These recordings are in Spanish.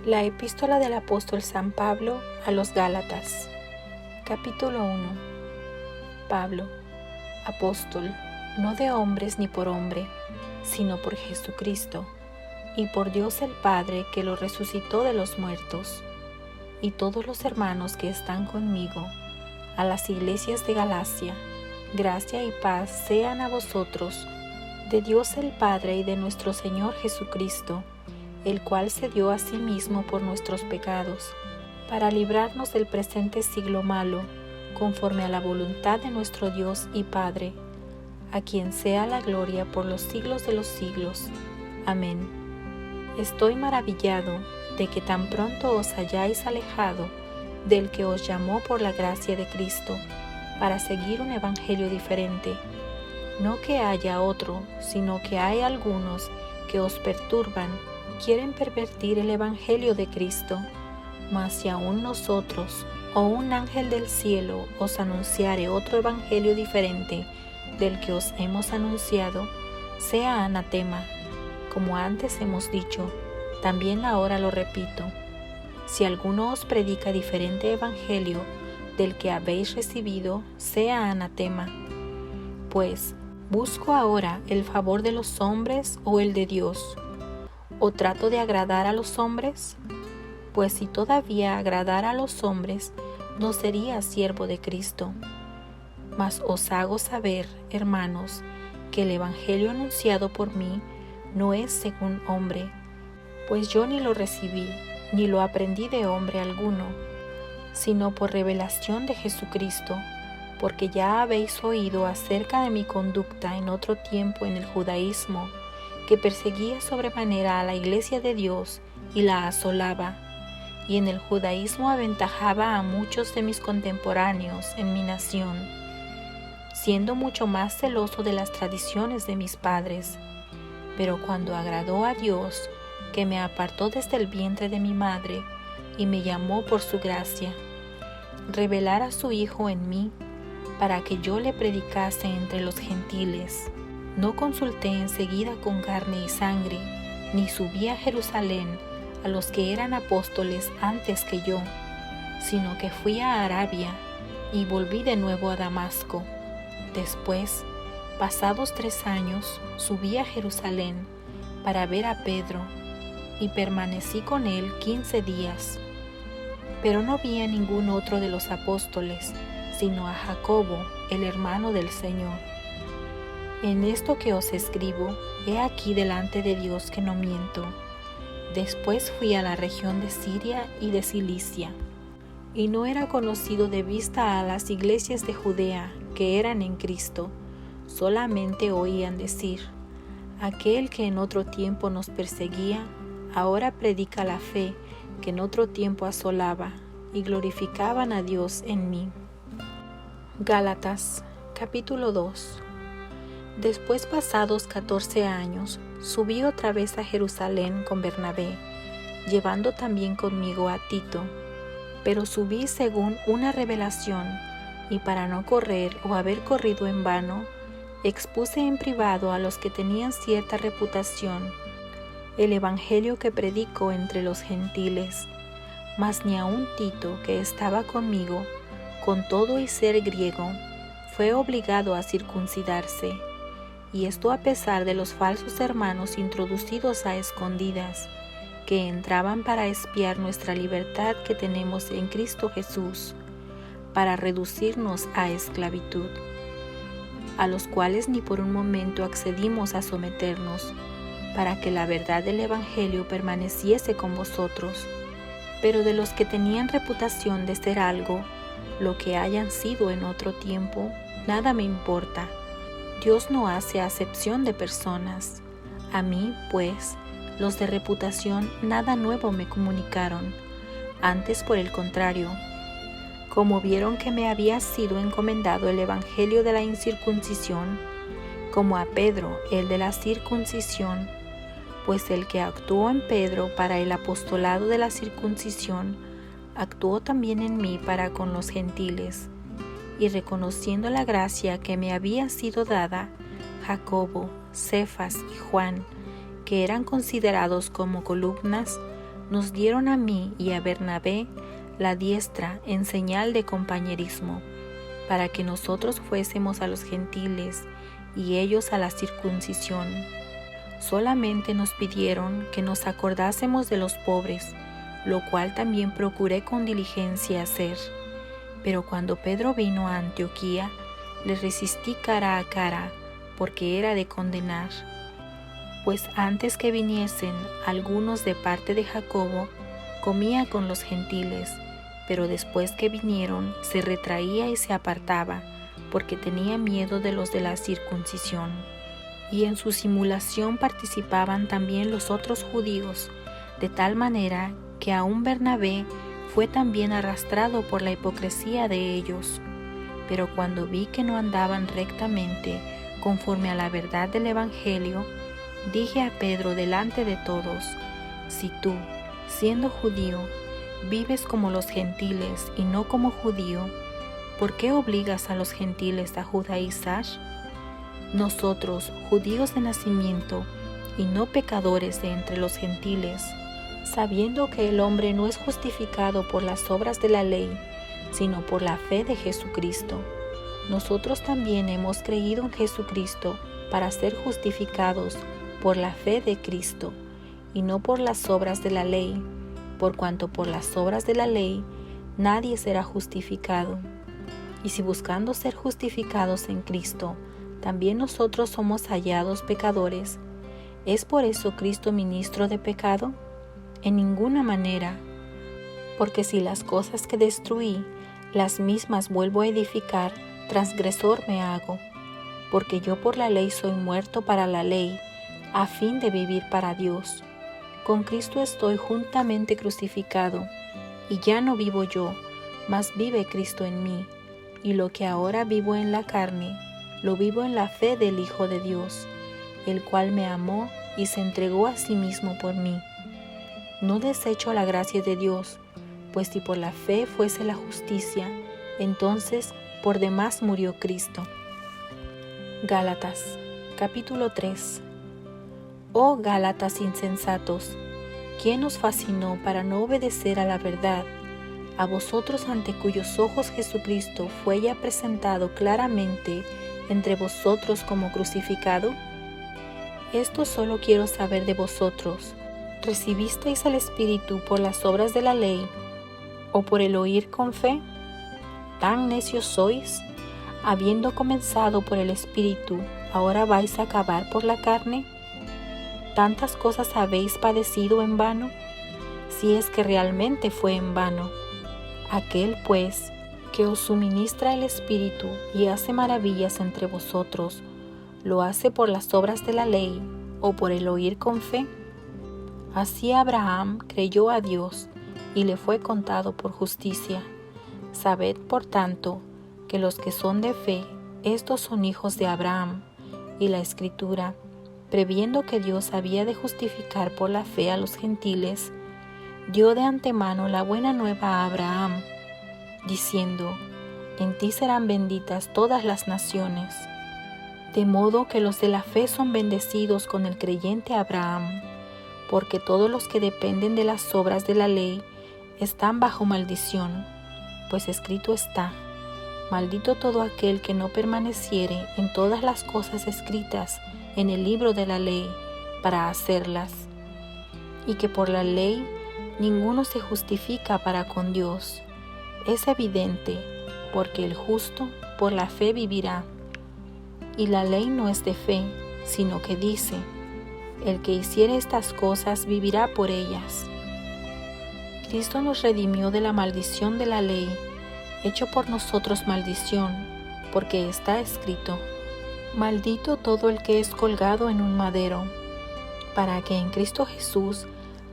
La epístola del apóstol San Pablo a los Gálatas. Capítulo 1. Pablo, apóstol, no de hombres ni por hombre, sino por Jesucristo, y por Dios el Padre que lo resucitó de los muertos, y todos los hermanos que están conmigo, a las iglesias de Galacia, gracia y paz sean a vosotros, de Dios el Padre y de nuestro Señor Jesucristo, el cual se dio a sí mismo por nuestros pecados, para librarnos del presente siglo malo, conforme a la voluntad de nuestro Dios y Padre, a quien sea la gloria por los siglos de los siglos. Amén. Estoy maravillado de que tan pronto os hayáis alejado del que os llamó por la gracia de Cristo, para seguir un evangelio diferente. No que haya otro, sino que hay algunos que os perturban, quieren pervertir el evangelio de Cristo. Mas si aún nosotros o un ángel del cielo os anunciare otro evangelio diferente del que os hemos anunciado, sea anatema. Como antes hemos dicho, también ahora lo repito: si alguno os predica diferente evangelio del que habéis recibido, sea anatema. Pues, ¿busco ahora el favor de los hombres o el de Dios? ¿O trato de agradar a los hombres? Pues si todavía agradara a los hombres, no sería siervo de Cristo. Mas os hago saber, hermanos, que el evangelio anunciado por mí no es según hombre, pues yo ni lo recibí, ni lo aprendí de hombre alguno, sino por revelación de Jesucristo, porque ya habéis oído acerca de mi conducta en otro tiempo en el judaísmo, que perseguía sobremanera a la iglesia de Dios y la asolaba, y en el judaísmo aventajaba a muchos de mis contemporáneos en mi nación, siendo mucho más celoso de las tradiciones de mis padres. Pero cuando agradó a Dios, que me apartó desde el vientre de mi madre y me llamó por su gracia, revelar a su Hijo en mí, para que yo le predicase entre los gentiles, no consulté enseguida con carne y sangre, ni subí a Jerusalén a los que eran apóstoles antes que yo, sino que fui a Arabia y volví de nuevo a Damasco. Después, pasados 3 años, subí a Jerusalén para ver a Pedro, y permanecí con él 15 días. Pero no vi a ningún otro de los apóstoles, sino a Jacobo, el hermano del Señor. En esto que os escribo, he aquí delante de Dios que no miento. Después fui a la región de Siria y de Cilicia, y no era conocido de vista a las iglesias de Judea que eran en Cristo, solamente oían decir: aquel que en otro tiempo nos perseguía, ahora predica la fe que en otro tiempo asolaba, y glorificaban a Dios en mí. Gálatas, capítulo 2. Después, pasados 14 años, subí otra vez a Jerusalén con Bernabé, llevando también conmigo a Tito. Pero subí según una revelación, y para no correr o haber corrido en vano, expuse en privado a los que tenían cierta reputación el evangelio que predico entre los gentiles. Mas ni aun Tito, que estaba conmigo, con todo y ser griego, fue obligado a circuncidarse, y esto a pesar de los falsos hermanos introducidos a escondidas, que entraban para espiar nuestra libertad que tenemos en Cristo Jesús, para reducirnos a esclavitud, a los cuales ni por un momento accedimos a someternos, para que la verdad del evangelio permaneciese con vosotros. Pero de los que tenían reputación de ser algo, lo que hayan sido en otro tiempo, nada me importa. Dios no hace acepción de personas. A mí, pues, los de reputación nada nuevo me comunicaron, antes por el contrario. Como vieron que me había sido encomendado el evangelio de la incircuncisión, como a Pedro el de la circuncisión, pues el que actuó en Pedro para el apostolado de la circuncisión, actuó también en mí para con los gentiles. Y reconociendo la gracia que me había sido dada, Jacobo, Cefas y Juan, que eran considerados como columnas, nos dieron a mí y a Bernabé la diestra en señal de compañerismo, para que nosotros fuésemos a los gentiles y ellos a la circuncisión. Solamente nos pidieron que nos acordásemos de los pobres, lo cual también procuré con diligencia hacer. Pero cuando Pedro vino a Antioquía, le resistí cara a cara, porque era de condenar. Pues antes que viniesen algunos de parte de Jacobo, comía con los gentiles, pero después que vinieron se retraía y se apartaba, porque tenía miedo de los de la circuncisión. Y en su simulación participaban también los otros judíos, de tal manera que aun Bernabé fue también arrastrado por la hipocresía de ellos. Pero cuando vi que no andaban rectamente conforme a la verdad del Evangelio, dije a Pedro delante de todos: si tú, siendo judío, vives como los gentiles y no como judío, ¿por qué obligas a los gentiles a judaizar? Nosotros, judíos de nacimiento, y no pecadores de entre los gentiles, sabiendo que el hombre no es justificado por las obras de la ley, sino por la fe de Jesucristo. Nosotros también hemos creído en Jesucristo para ser justificados por la fe de Cristo, y no por las obras de la ley, por cuanto por las obras de la ley nadie será justificado. Y si buscando ser justificados en Cristo, también nosotros somos hallados pecadores, ¿es por eso Cristo ministro de pecado? En ninguna manera, porque si las cosas que destruí, las mismas vuelvo a edificar, transgresor me hago, porque yo por la ley soy muerto para la ley, a fin de vivir para Dios. Con Cristo estoy juntamente crucificado, y ya no vivo yo, mas vive Cristo en mí, y lo que ahora vivo en la carne, lo vivo en la fe del Hijo de Dios, el cual me amó y se entregó a sí mismo por mí. No desecho la gracia de Dios, pues si por la fe fuese la justicia, entonces por demás murió Cristo. Gálatas, capítulo 3. Oh Gálatas insensatos, ¿quién os fascinó para no obedecer a la verdad? A vosotros ante cuyos ojos Jesucristo fue ya presentado claramente entre vosotros como crucificado. Esto solo quiero saber de vosotros: ¿recibisteis al Espíritu por las obras de la ley o por el oír con fe? ¿Tan necios sois? Habiendo comenzado por el Espíritu, ¿ahora vais a acabar por la carne? ¿Tantas cosas habéis padecido en vano? Si es que realmente fue en vano. Aquel, pues, que os suministra el Espíritu y hace maravillas entre vosotros, ¿lo hace por las obras de la ley o por el oír con fe? Así Abraham creyó a Dios y le fue contado por justicia. Sabed, por tanto, que los que son de fe, estos son hijos de Abraham. Y la Escritura, previendo que Dios había de justificar por la fe a los gentiles, dio de antemano la buena nueva a Abraham, diciendo: en ti serán benditas todas las naciones. De modo que los de la fe son bendecidos con el creyente Abraham, porque todos los que dependen de las obras de la ley están bajo maldición, pues escrito está: maldito todo aquel que no permaneciere en todas las cosas escritas en el libro de la ley para hacerlas. Y que por la ley ninguno se justifica para con Dios. Es evidente, porque el justo por la fe vivirá. Y la ley no es de fe, sino que dice: el que hiciere estas cosas vivirá por ellas. Cristo nos redimió de la maldición de la ley, hecho por nosotros maldición, porque está escrito: maldito todo el que es colgado en un madero, para que en Cristo Jesús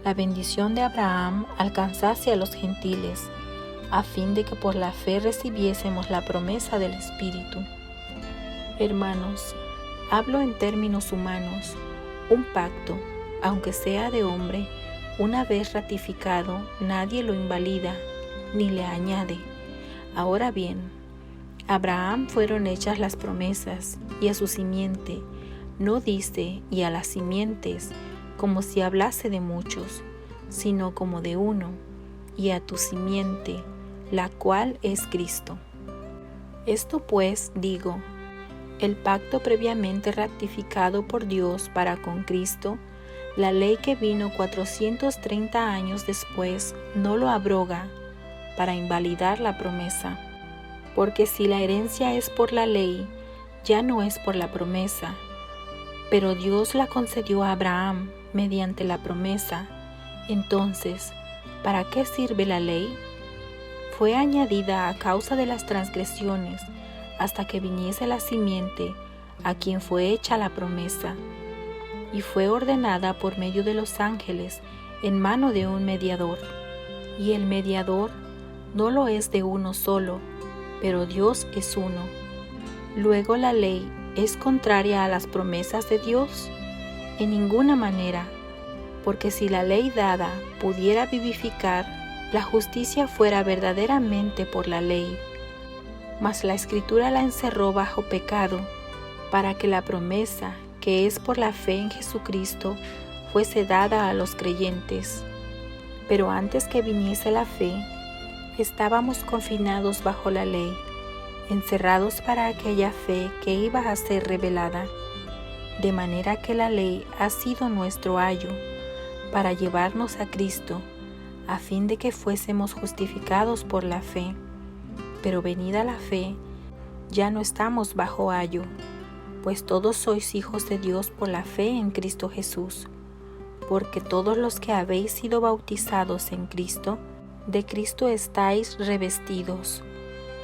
la bendición de Abraham alcanzase a los gentiles, a fin de que por la fe recibiésemos la promesa del Espíritu. Hermanos, hablo en términos humanos. Un pacto, aunque sea de hombre, una vez ratificado, nadie lo invalida ni le añade. Ahora bien, a Abraham fueron hechas las promesas, y a su simiente. No dice: y a las simientes, como si hablase de muchos, sino como de uno, y a tu simiente, la cual es Cristo. Esto pues digo, el pacto previamente ratificado por Dios para con Cristo, la ley que vino 430 años después, no lo abroga para invalidar la promesa. Porque si la herencia es por la ley, ya no es por la promesa, pero Dios la concedió a Abraham mediante la promesa. Entonces, ¿para qué sirve la ley? Fue añadida a causa de las transgresiones, hasta que viniese la simiente, a quien fue hecha la promesa, y fue ordenada por medio de los ángeles en mano de un mediador. Y el mediador no lo es de uno solo, pero Dios es uno. Luego la ley ¿es contraria a las promesas de Dios? En ninguna manera, porque si la ley dada pudiera vivificar, la justicia fuera verdaderamente por la ley. Mas la Escritura la encerró bajo pecado, para que la promesa, que es por la fe en Jesucristo, fuese dada a los creyentes. Pero antes que viniese la fe, estábamos confinados bajo la ley, encerrados para aquella fe que iba a ser revelada, de manera que la ley ha sido nuestro ayo para llevarnos a Cristo, a fin de que fuésemos justificados por la fe. Pero venida la fe, ya no estamos bajo ayo, pues todos sois hijos de Dios por la fe en Cristo Jesús, porque todos los que habéis sido bautizados en Cristo, de Cristo estáis revestidos.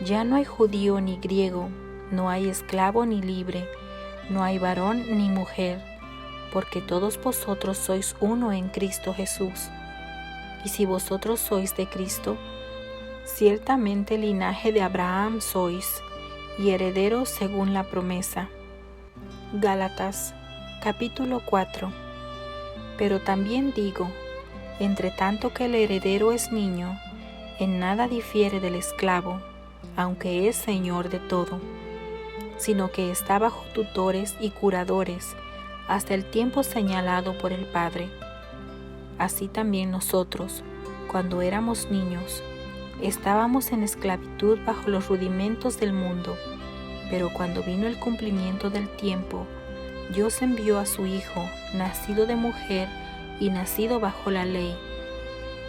Ya no hay judío ni griego, no hay esclavo ni libre, no hay varón ni mujer, porque todos vosotros sois uno en Cristo Jesús. Y si vosotros sois de Cristo, ciertamente linaje de Abraham sois, y herederos según la promesa. Gálatas, capítulo 4. Pero también digo, entre tanto que el heredero es niño, en nada difiere del esclavo, aunque es señor de todo, sino que está bajo tutores y curadores hasta el tiempo señalado por el Padre. Así también nosotros, cuando éramos niños, estábamos en esclavitud bajo los rudimentos del mundo, pero cuando vino el cumplimiento del tiempo, Dios envió a su Hijo, nacido de mujer y nacido bajo la ley,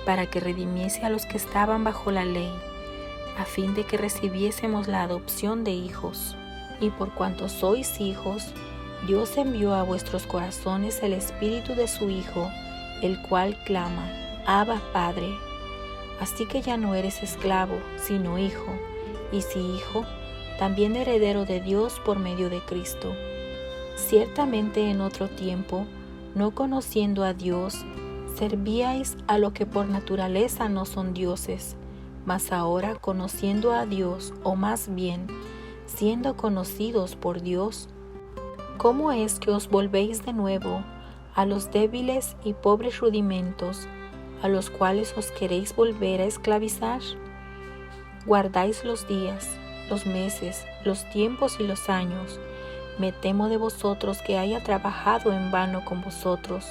para que redimiese a los que estaban bajo la ley, a fin de que recibiésemos la adopción de hijos. Y por cuanto sois hijos, Dios envió a vuestros corazones el Espíritu de su Hijo, el cual clama, Abba, Padre. Así que ya no eres esclavo, sino hijo, y si hijo, también heredero de Dios por medio de Cristo. Ciertamente en otro tiempo, no conociendo a Dios, servíais a lo que por naturaleza no son dioses, mas ahora conociendo a Dios, o más bien, siendo conocidos por Dios, ¿cómo es que os volvéis de nuevo a los débiles y pobres rudimentos, a los cuales os queréis volver a esclavizar? Guardáis los días, los meses, los tiempos y los años. Me temo de vosotros que haya trabajado en vano con vosotros.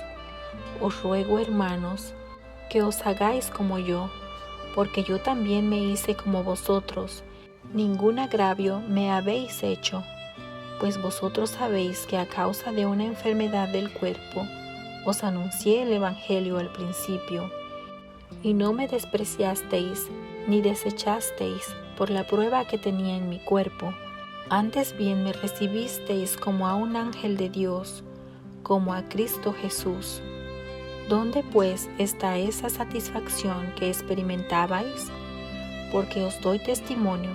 Os ruego, hermanos, que os hagáis como yo, porque yo también me hice como vosotros. Ningún agravio me habéis hecho, pues vosotros sabéis que a causa de una enfermedad del cuerpo, os anuncié el Evangelio al principio, y no me despreciasteis ni desechasteis por la prueba que tenía en mi cuerpo. Antes bien me recibisteis como a un ángel de Dios, como a Cristo Jesús. ¿Dónde pues está esa satisfacción que experimentabais? Porque os doy testimonio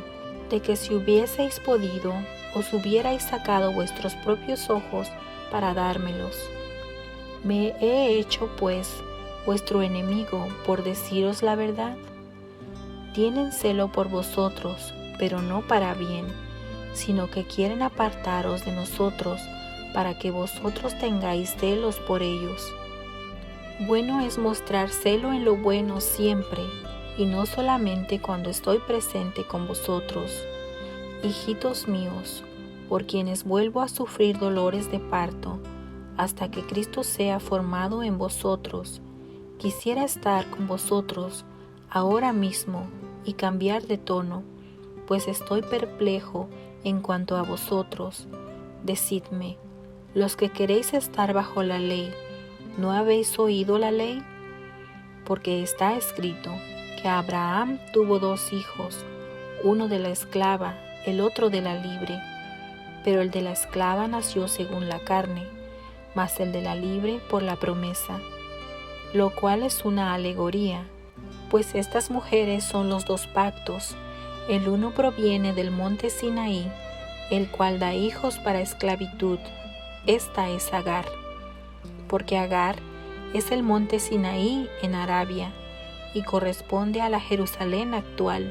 de que si hubieseis podido, os hubierais sacado vuestros propios ojos para dármelos. ¿Me he hecho, pues, vuestro enemigo por deciros la verdad? Tienen celo por vosotros, pero no para bien, sino que quieren apartaros de nosotros, para que vosotros tengáis celos por ellos. Bueno es mostrar celo en lo bueno siempre, y no solamente cuando estoy presente con vosotros. Hijitos míos, por quienes vuelvo a sufrir dolores de parto, hasta que Cristo sea formado en vosotros, Quisiera estar con vosotros ahora mismo y cambiar de tono, pues estoy perplejo en cuanto a vosotros. Decidme, los que queréis estar bajo la ley, ¿no habéis oído la ley? Porque está escrito que Abraham tuvo 2 hijos, uno de la esclava, el otro de la libre. Pero el de la esclava nació según la carne, mas el de la libre por la promesa, lo cual es una alegoría, pues estas mujeres son los 2 pactos. El uno proviene del monte Sinaí, el cual da hijos para esclavitud. Esta es Agar, porque Agar es el monte Sinaí en Arabia y corresponde a la Jerusalén actual,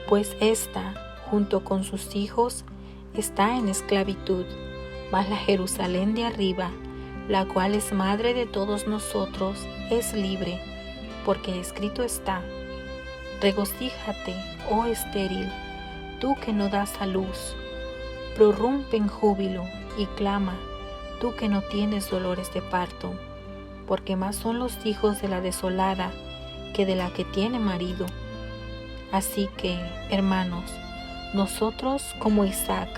pues ésta, junto con sus hijos, está en esclavitud, mas la Jerusalén de arriba, la cual es madre de todos nosotros, es libre, porque escrito está: regocíjate, oh estéril, tú que no das a luz, prorrumpe en júbilo y clama, tú que no tienes dolores de parto, porque más son los hijos de la desolada que de la que tiene marido. Así que, hermanos, nosotros como Isaac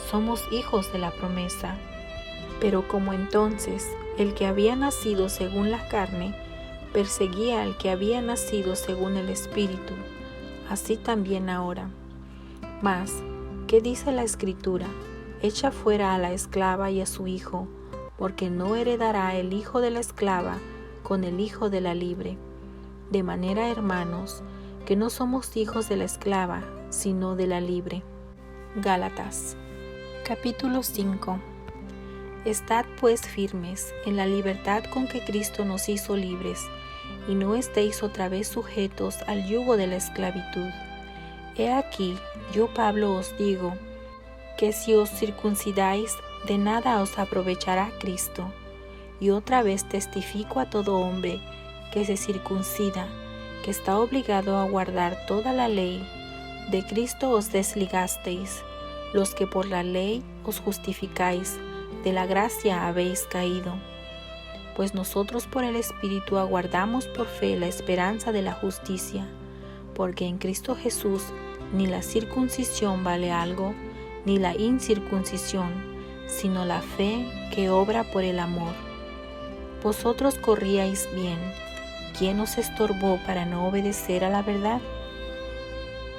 somos hijos de la promesa. Pero como entonces el que había nacido según la carne perseguía al que había nacido según el Espíritu, así también ahora. Mas, ¿qué dice la Escritura? Echa fuera a la esclava y a su hijo, porque no heredará el hijo de la esclava con el hijo de la libre. De manera, hermanos, que no somos hijos de la esclava, sino de la libre. Gálatas, capítulo 5. Estad pues firmes en la libertad con que Cristo nos hizo libres, y no estéis otra vez sujetos al yugo de la esclavitud. He aquí, yo Pablo os digo, que si os circuncidáis, de nada os aprovechará Cristo. Y otra vez testifico a todo hombre que se circuncida, que está obligado a guardar toda la ley. De Cristo os desligasteis, los que por la ley os justificáis, de la gracia habéis caído. Pues nosotros por el Espíritu aguardamos por fe la esperanza de la justicia, porque en Cristo Jesús ni la circuncisión vale algo, ni la incircuncisión, sino la fe que obra por el amor. Vosotros corríais bien. ¿Quién os estorbó para no obedecer a la verdad?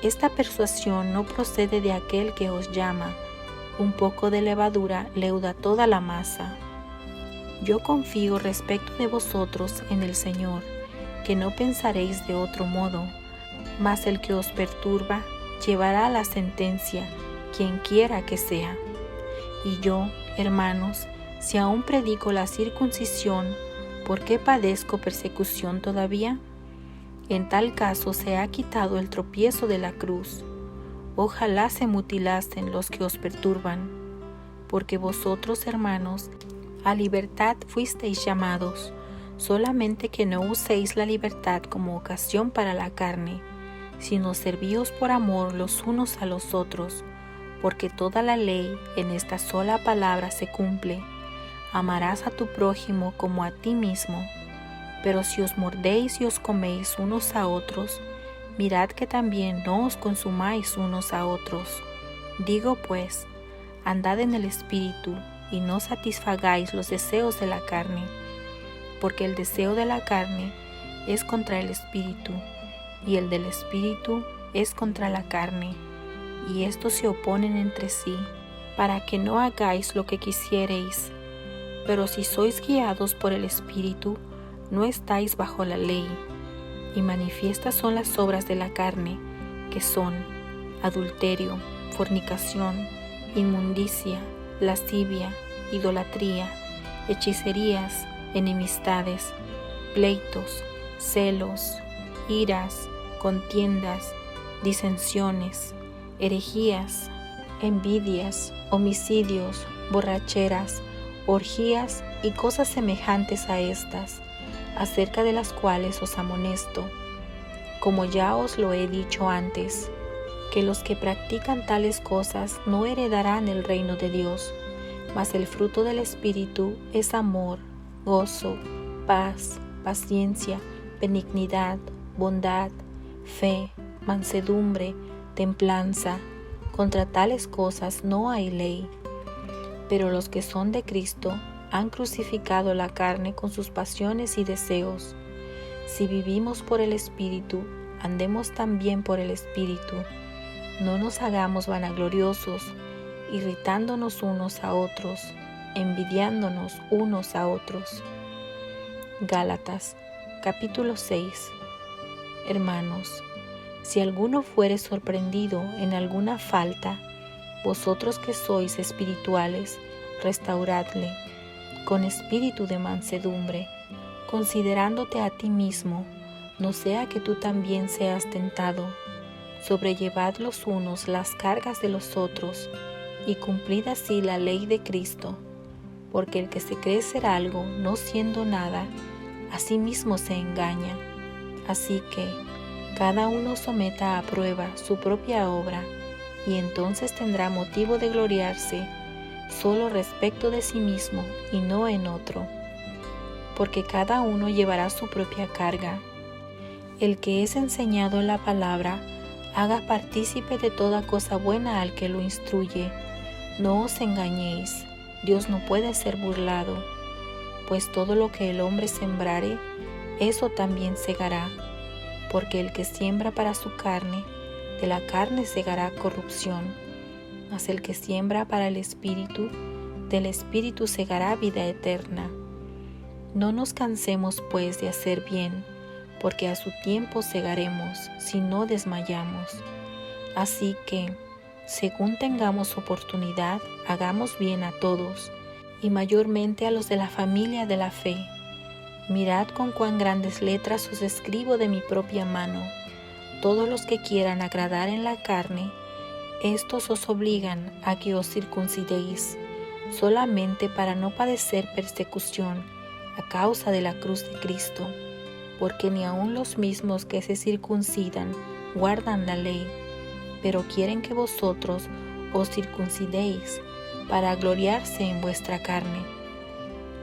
Esta persuasión no procede de aquel que os llama. Un poco de levadura leuda toda la masa. Yo confío respecto de vosotros en el Señor, que no pensaréis de otro modo, mas el que os perturba llevará la sentencia, quien quiera que sea. Y yo, hermanos, si aún predico la circuncisión, ¿por qué padezco persecución todavía? En tal caso se ha quitado el tropiezo de la cruz. Ojalá se mutilasen los que os perturban, porque vosotros, hermanos, a libertad fuisteis llamados, solamente que no uséis la libertad como ocasión para la carne, sino servíos por amor los unos a los otros, porque toda la ley en esta sola palabra se cumple: amarás a tu prójimo como a ti mismo. Pero si os mordéis y os coméis unos a otros, mirad que también no os consumáis unos a otros. Digo pues, andad en el Espíritu, y no satisfagáis los deseos de la carne, porque el deseo de la carne es contra el Espíritu, y el del Espíritu es contra la carne, y estos se oponen entre sí, para que no hagáis lo que quisiereis. Pero si sois guiados por el Espíritu, no estáis bajo la ley. Y manifiestas son las obras de la carne, que son adulterio, fornicación, inmundicia, lascivia, idolatría, hechicerías, enemistades, pleitos, celos, iras, contiendas, disensiones, herejías, envidias, homicidios, borracheras, orgías y cosas semejantes a estas, acerca de las cuales os amonesto, como ya os lo he dicho antes, que los que practican tales cosas no heredarán el reino de Dios, mas el fruto del Espíritu es amor, gozo, paz, paciencia, benignidad, bondad, fe, mansedumbre, templanza. Contra tales cosas no hay ley. Pero los que son de Cristo han crucificado la carne con sus pasiones y deseos. Si vivimos por el Espíritu, andemos también por el Espíritu. No nos hagamos vanagloriosos, irritándonos unos a otros, envidiándonos unos a otros. Gálatas, capítulo 6. Hermanos, si alguno fuere sorprendido en alguna falta, vosotros que sois espirituales, restauradle, con espíritu de mansedumbre, considerándote a ti mismo, no sea que tú también seas tentado. Sobrellevad los unos las cargas de los otros, y cumplid así la ley de Cristo, porque el que se cree ser algo, no siendo nada, a sí mismo se engaña. Así que cada uno someta a prueba su propia obra, y entonces tendrá motivo de gloriarse solo respecto de sí mismo y no en otro, porque cada uno llevará su propia carga. El que es enseñado en la palabra, haga partícipe de toda cosa buena al que lo instruye. No os engañéis, Dios no puede ser burlado, pues todo lo que el hombre sembrare, eso también segará. Porque el que siembra para su carne, de la carne segará corrupción, mas el que siembra para el Espíritu, del Espíritu segará vida eterna. No nos cansemos pues de hacer bien, porque a su tiempo segaremos, si no desmayamos. Así que, según tengamos oportunidad, hagamos bien a todos, y mayormente a los de la familia de la fe. Mirad con cuán grandes letras os escribo de mi propia mano. Todos los que quieran agradar en la carne, estos os obligan a que os circuncidéis, solamente para no padecer persecución a causa de la cruz de Cristo, porque ni aun los mismos que se circuncidan guardan la ley, pero quieren que vosotros os circuncidéis para gloriarse en vuestra carne.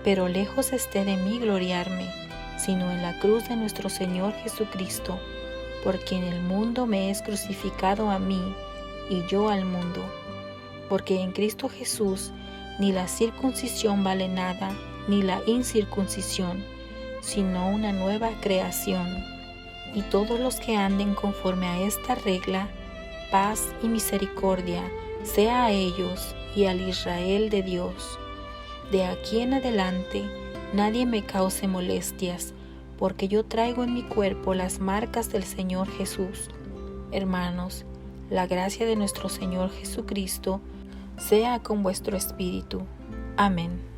Pero lejos esté de mí gloriarme, sino en la cruz de nuestro Señor Jesucristo, por quien el mundo me es crucificado a mí, y yo al mundo. Porque en Cristo Jesús ni la circuncisión vale nada, ni la incircuncisión, sino una nueva creación. Y todos los que anden conforme a esta regla, paz y misericordia sea a ellos y al Israel de Dios. De aquí en adelante, nadie me cause molestias, porque yo traigo en mi cuerpo las marcas del Señor Jesús. Hermanos, la gracia de nuestro Señor Jesucristo sea con vuestro espíritu. Amén.